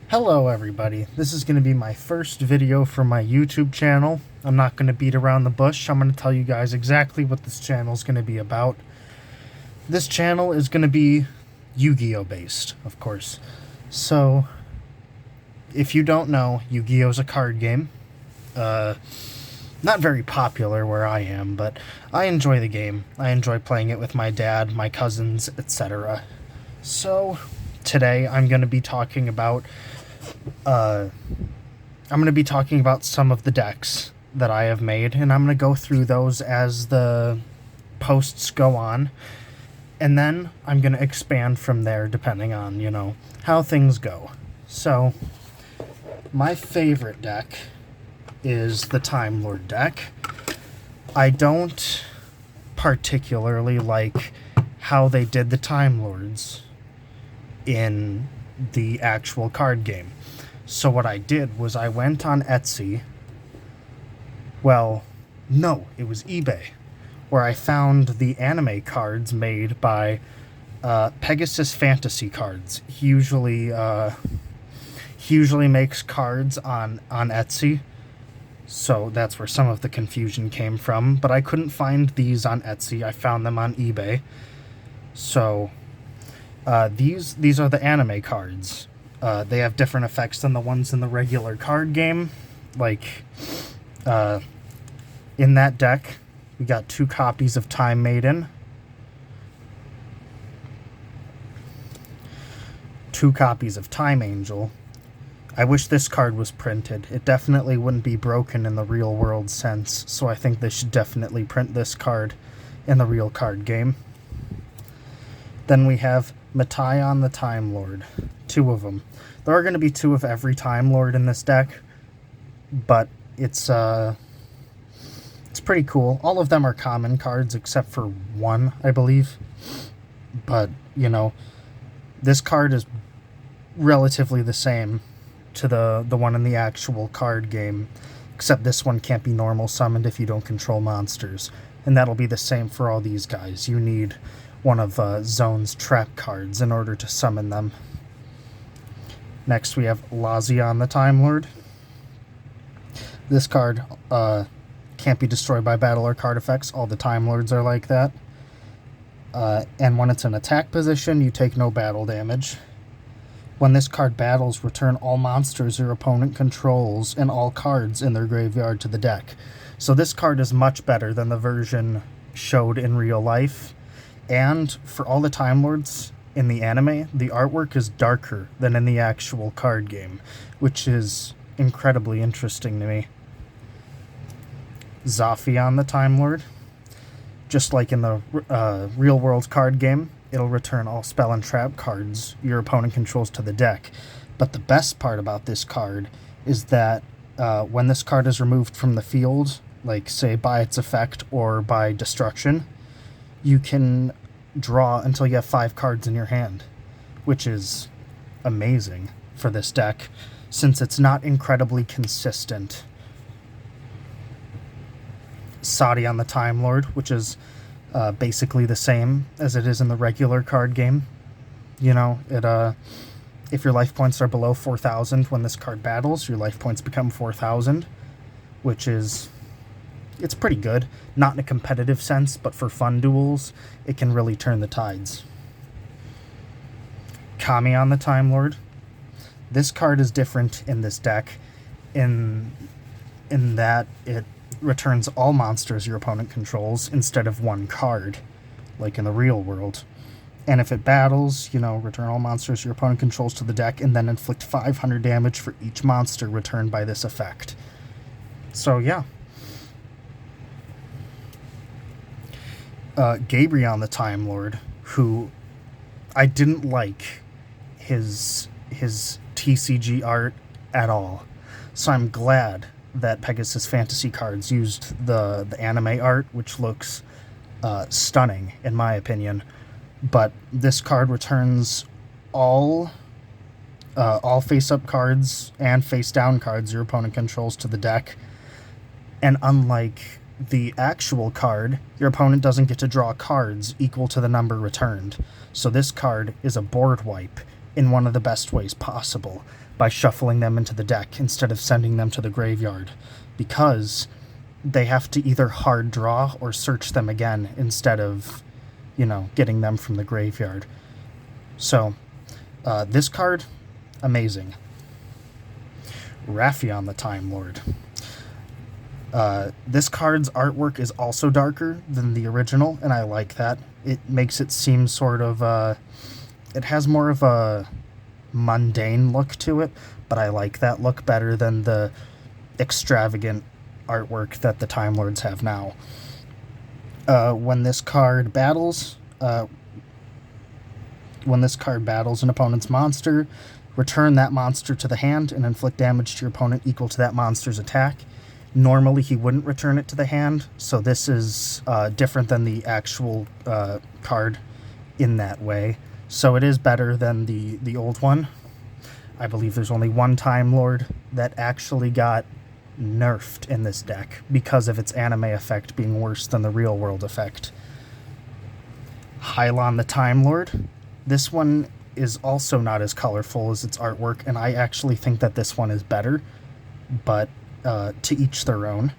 Hello everybody, this is going to be my first video for my YouTube channel. I'm not going to beat around the bush. I'm going to tell you guys exactly what this channel is going to be about. This channel is going to be Yu-Gi-Oh based, of course. So, if you don't know, Yu-Gi-Oh is a card game. Not very popular where I am, but I enjoy the game. I enjoy playing it with my dad, my cousins, etc. So, today I'm going to be talking about some of the decks that I have made, and I'm going to go through those as the posts go on, and then I'm going to expand from there depending on, how things go. So, my favorite deck is the Timelord deck. I don't particularly like how they did the Time Lords in the actual card game. So what I did was I went on Etsy. Well, no, it was eBay, where I found the anime cards made by pegasusfantasycards. He usually makes cards on Etsy, so that's where some of the confusion came from. But I couldn't find these on Etsy. I found them on eBay. So these are the anime cards. They have different effects than the ones in the regular card game. Like, in that deck, we got 2 copies of Time Maiden, 2 copies of Time Angel. I wish this card was printed. It definitely wouldn't be broken in the real world sense, so I think they should definitely print this card in the real card game. Then we have Mataion the Time Lord. 2 of them. There are going to be 2 of every Time Lord in this deck, but it's pretty cool. All of them are common cards except for 1, I believe. But, this card is relatively the same to the one in the actual card game, except this one can't be normal summoned if you don't control monsters. And that'll be the same for all these guys. You need one of Zone's trap cards in order to summon them. Next we have Lazion the Time Lord. This card can't be destroyed by battle or card effects. All the Time Lords are like that. And when it's in attack position, you take no battle damage. When this card battles, return all monsters your opponent controls and all cards in their graveyard to the deck. So this card is much better than the version showed in real life. And for all the Time Lords in the anime, the artwork is darker than in the actual card game, which is incredibly interesting to me. Zaphion the Time Lord. Just like in the real world card game, it'll return all spell and trap cards your opponent controls to the deck. But the best part about this card is that when this card is removed from the field, like say by its effect or by destruction, you can draw until you have 5 cards in your hand, which is amazing for this deck, since it's not incredibly consistent. Sadion the Time Lord, which is basically the same as it is in the regular card game. If your life points are below 4,000 when this card battles, your life points become 4,000, which is... it's pretty good. Not in a competitive sense, but for fun duels, it can really turn the tides. Kamion the Time Lord. This card is different in this deck in that it returns all monsters your opponent controls instead of 1 card, like in the real world. And if it battles, return all monsters your opponent controls to the deck and then inflict 500 damage for each monster returned by this effect. So, yeah. Gabrion the Time Lord, who I didn't like his TCG art at all. So I'm glad that pegasusfantasycards used the anime art, which looks stunning in my opinion. But this card returns all face-up cards and face-down cards your opponent controls to the deck. And unlike the actual card, your opponent doesn't get to draw cards equal to the number returned. So this card is a board wipe in one of the best ways possible, by shuffling them into the deck instead of sending them to the graveyard, because they have to either hard draw or search them again instead of, getting them from the graveyard. So, this card, amazing. Raffion the Time Lord. This card's artwork is also darker than the original, and I like that. It makes it seem sort of, it has more of a mundane look to it, but I like that look better than the extravagant artwork that the Time Lords have now. When this card battles an opponent's monster, return that monster to the hand and inflict damage to your opponent equal to that monster's attack. Normally he wouldn't return it to the hand, so this is different than the actual card in that way. So it is better than the old one. I believe there's only one Time Lord that actually got nerfed in this deck because of its anime effect being worse than the real world effect. Hylon the Time Lord. This one is also not as colorful as its artwork, and I actually think that this one is better, but to each their own.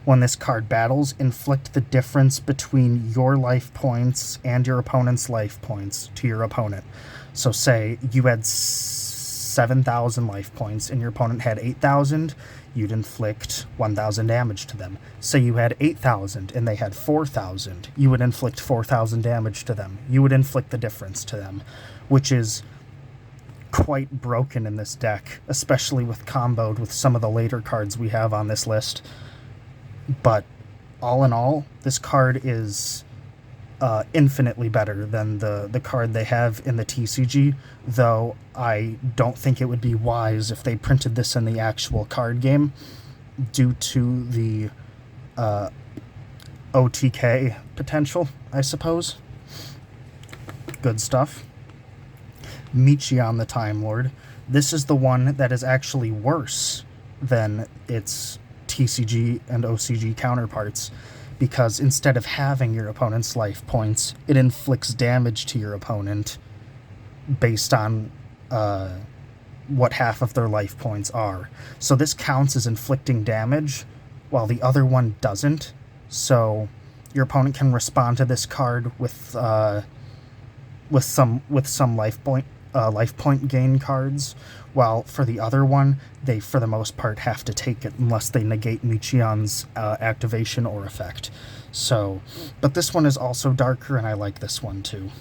When this card battles, inflict the difference between your life points and your opponent's life points to your opponent. So say you had 7,000 life points and your opponent had 8,000, you'd inflict 1,000 damage to them. Say you had 8,000 and they had 4,000, you would inflict 4,000 damage to them. You would inflict the difference to them, which is quite broken in this deck, especially with comboed with some of the later cards we have on this list. But all in all, this card is infinitely better than the card they have in the TCG, though I don't think it would be wise if they printed this in the actual card game due to the OTK potential, I suppose. Good stuff. Michion the Time Lord. This is the one that is actually worse than its TCG and OCG counterparts, because instead of having your opponent's life points, it inflicts damage to your opponent based on what half of their life points are. So this counts as inflicting damage, while the other one doesn't. So your opponent can respond to this card with some life point gain cards, while for the other one, they for the most part have to take it unless they negate Michion's activation or effect. So, but this one is also darker, and I like this one too.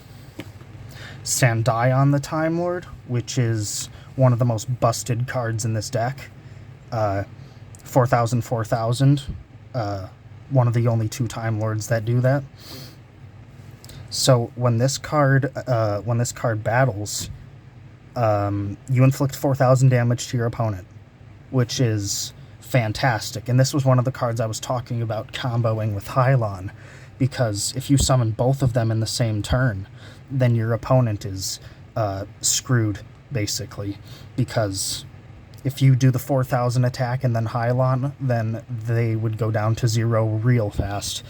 Sandion the Time Lord, which is one of the most busted cards in this deck. 4,000, 4,000. One of the only two Time Lords that do that. So when this card battles, you inflict 4,000 damage to your opponent, which is fantastic. And this was one of the cards I was talking about comboing with Hylon, because if you summon both of them in the same turn, then your opponent is screwed, basically, because if you do the 4,000 attack and then Hylon, then they would go down to 0 real fast.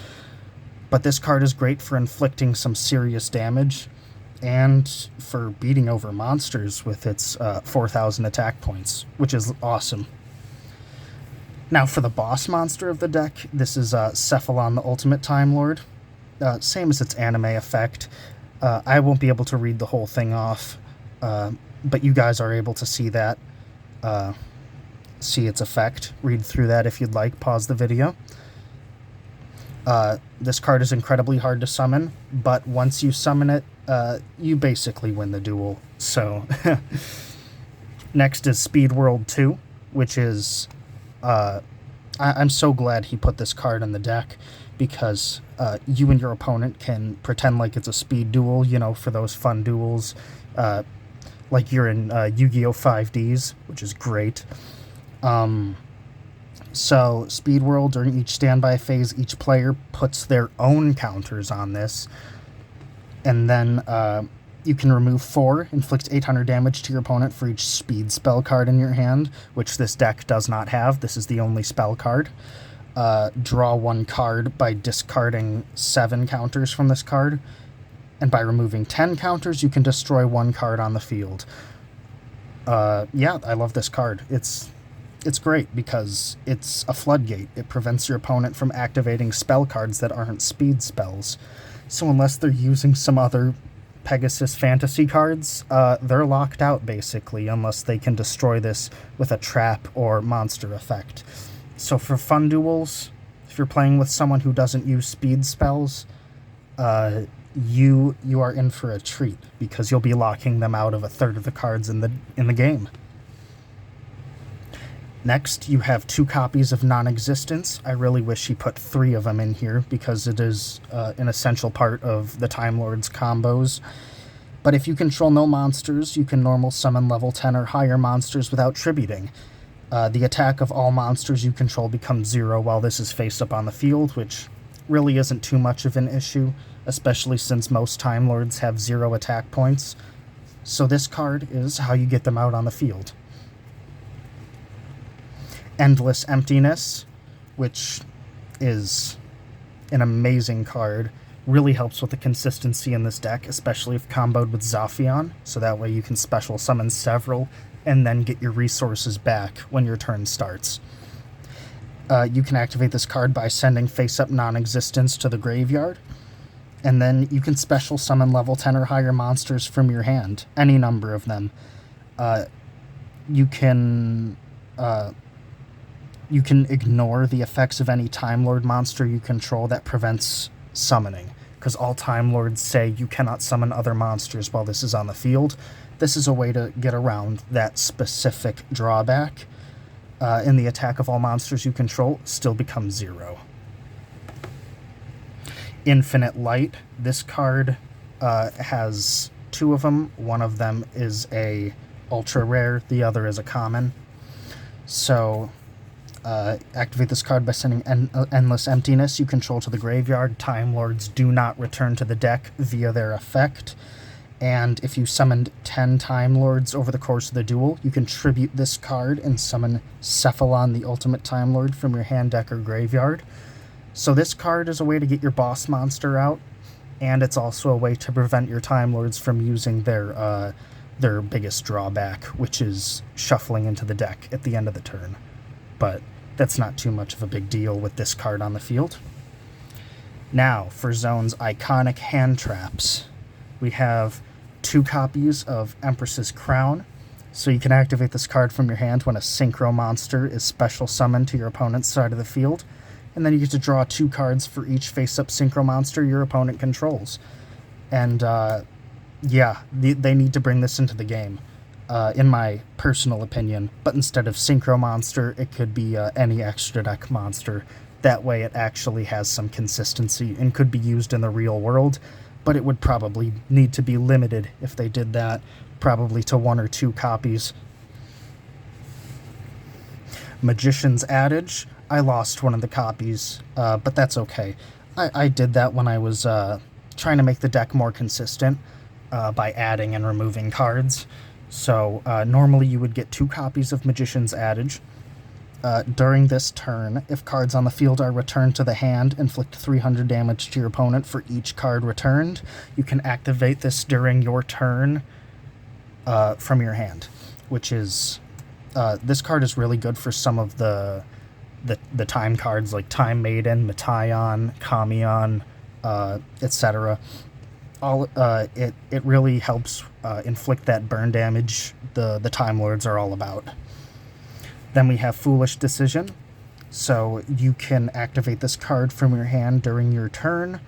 But this card is great for inflicting some serious damage and for beating over monsters with its 4,000 attack points, which is awesome. Now for the boss monster of the deck, this is Cephalon the Ultimate Time Lord. Same as its anime effect. I won't be able to read the whole thing off, but you guys are able to see that. See its effect. Read through that if you'd like. Pause the video. This card is incredibly hard to summon, but once you summon it, you basically win the duel. So, next is Speed World 2, which is, I'm so glad he put this card in the deck, because you and your opponent can pretend like it's a speed duel, for those fun duels, like you're in Yu-Gi-Oh! 5Ds, which is great. So, Speed World, during each standby phase, each player puts their own counters on this, and then you can remove 4, inflict 800 damage to your opponent for each speed spell card in your hand, which this deck does not have. This is the only spell card. Draw 1 card by discarding 7 counters from this card, And by removing 10 counters, you can destroy 1 card on the field. Yeah, I love this card. It's great because it's a floodgate. It prevents your opponent from activating spell cards that aren't speed spells. So unless they're using some other Pegasus fantasy cards, they're locked out, basically, unless they can destroy this with a trap or monster effect. So for fun duels, if you're playing with someone who doesn't use speed spells, you are in for a treat, because you'll be locking them out of a third of the cards in the game. Next, you have 2 copies of Non-Existence. I really wish he put 3 of them in here, because it is an essential part of the Time Lord's combos. But if you control no monsters, you can normal summon level 10 or higher monsters without tributing. The attack of all monsters you control becomes 0 while this is face up on the field, which really isn't too much of an issue, especially since most Time Lords have 0 attack points. So this card is how you get them out on the field. Endless Emptiness, which is an amazing card. Really helps with the consistency in this deck, especially if comboed with Zophion, so that way you can special summon several and then get your resources back when your turn starts. You can activate this card by sending face-up Non-Existence to the graveyard, and then you can special summon level 10 or higher monsters from your hand, any number of them. You can ignore the effects of any Time Lord monster you control that prevents summoning, because all Time Lords say you cannot summon other monsters while this is on the field. This is a way to get around that specific drawback, and the attack of all monsters you control still becomes 0. Infinite Light. This card has 2 of them. One of them is a ultra rare, the other is a common. So activate this card by sending Endless Emptiness you control to the graveyard. Time Lords do not return to the deck via their effect. And if you summoned 10 Time Lords over the course of the duel, you can tribute this card and summon Cephalon, the ultimate Time Lord, from your hand, deck, or graveyard. So this card is a way to get your boss monster out, and it's also a way to prevent your Time Lords from using their biggest drawback, which is shuffling into the deck at the end of the turn. But that's not too much of a big deal with this card on the field. Now, for Zone's iconic hand traps, we have 2 copies of Empress's Crown. So you can activate this card from your hand when a Synchro monster is special summoned to your opponent's side of the field, and then you get to draw 2 cards for each face-up Synchro monster your opponent controls. And yeah, they need to bring this into the game, in my personal opinion. But instead of Synchro monster, it could be any extra deck monster. That way it actually has some consistency and could be used in the real world, but it would probably need to be limited if they did that, probably to 1 or 2 copies. Magician's Adage. I lost one of the copies, but that's okay. I did that when I was trying to make the deck more consistent by adding and removing cards. So normally you would get 2 copies of Magician's Adage. During this turn, if cards on the field are returned to the hand, inflict 300 damage to your opponent for each card returned. You can activate this during your turn from your hand, which is... this card is really good for some of the time cards like Time Maiden, Metaion, Kamion, etc. It really helps inflict that burn damage the Time Lords are all about. Then we have Foolish Decision. So you can activate this card from your hand during your turn.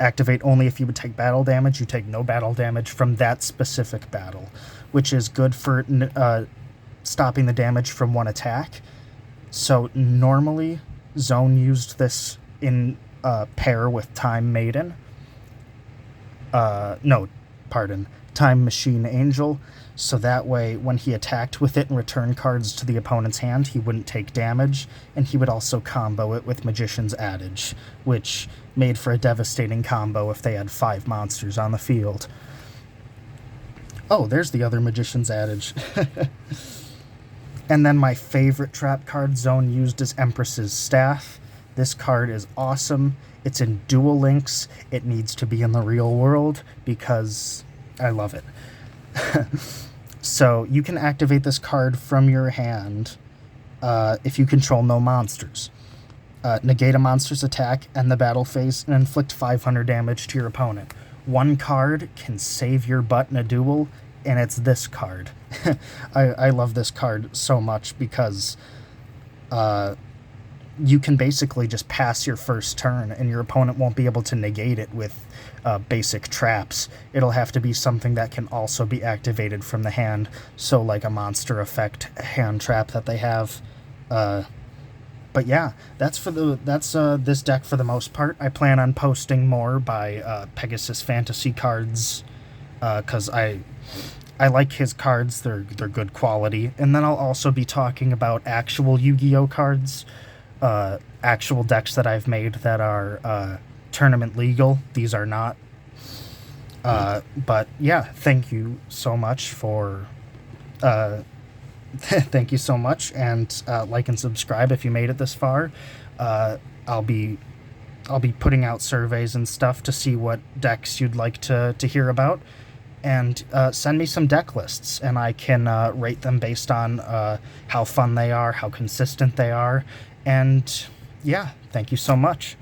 Activate only if you would take battle damage. You take no battle damage from that specific battle, which is good for stopping the damage from one attack. So normally Zone used this in pair with Time Maiden. Time Machine Angel. So that way, when he attacked with it and returned cards to the opponent's hand, he wouldn't take damage, and he would also combo it with Magician's Adage, which made for a devastating combo if they had 5 monsters on the field. Oh, there's the other Magician's Adage. And then my favorite trap card Zone used is Empress's Staff. This card is awesome. It's in Duel Links. It needs to be in the real world because I love it. So you can activate this card from your hand if you control no monsters. Negate a monster's attack and the battle phase and inflict 500 damage to your opponent. One card can save your butt in a duel, and it's this card. I love this card so much because you can basically just pass your first turn and your opponent won't be able to negate it with basic traps. It'll have to be something that can also be activated from the hand, so like a monster effect hand trap that they have. But yeah, that's this deck for the most part. I plan on posting more by pegasusfantasycards because I like his cards. They're good quality. And then I'll also be talking about actual Yu-Gi-Oh cards, actual decks that I've made that are tournament legal. These are not. But yeah, thank you so much for thank you so much, and like and subscribe if you made it this far. I'll be putting out surveys and stuff to see what decks you'd like to hear about, and send me some deck lists, and I can rate them based on how fun they are, how consistent they are, and yeah, thank you so much.